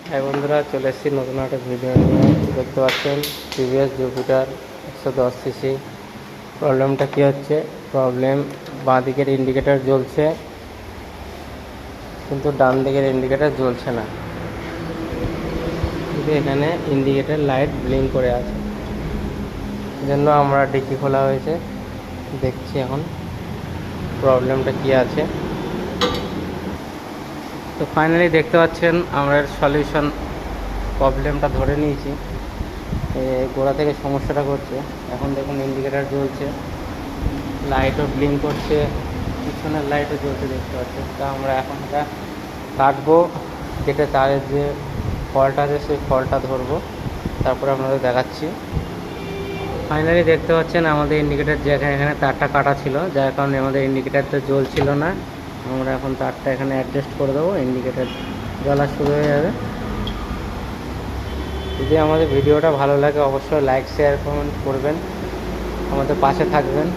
হ্যাঁ বন্ধুরা, চলে এসেছি নতুন একটা ভিডিও নিয়ে। দেখতে পাচ্ছেন টিভিএস জুপিটার 110 সিসি। প্রবলেমটা কী হচ্ছে? বাঁ দিকের ইন্ডিকেটার জ্বলছে, কিন্তু ডান দিকের ইন্ডিকেটার জ্বলছে না। কিন্তু এখানে ইন্ডিকেটার লাইট ব্লিঙ্ক করে আছে। জন্য আমরা ডিকি খোলা হয়েছে, দেখছি এখন প্রবলেমটা কী আছে। তো ফাইনালি দেখতে পাচ্ছেন আমরা সলিউশন প্রবলেমটা ধরে নিয়েছি। গোড়া থেকে সমস্যাটা করছে। এখন দেখুন ইন্ডিকেটার জ্বলছে, লাইটও ব্লিঙ্ক করছে, পিছনের লাইটও জ্বলছে, দেখতে পাচ্ছেন। তা আমরা এখন এটা কাটবো, কেটে তারের যে ফল্ট আছে সেই ফল্টটা ধরবো, তারপরে আপনাদের দেখাচ্ছি। ফাইনালি দেখতে পাচ্ছেন আমাদের ইন্ডিকেটার যেখানে এখানে তারটা কাটা ছিল, যার কারণে আমাদের ইন্ডিকেটারটা জ্বলছিল না। আমরা এখন তারটা এখানে অ্যাডজাস্ট করে দেবো, ইন্ডিকেটার জ্বলা শুরু হয়ে যাবে। যদি আমাদের ভিডিওটা ভালো লাগে অবশ্যই লাইক শেয়ার কমেন্ট করবেন, আমাদের পাশে থাকবেন।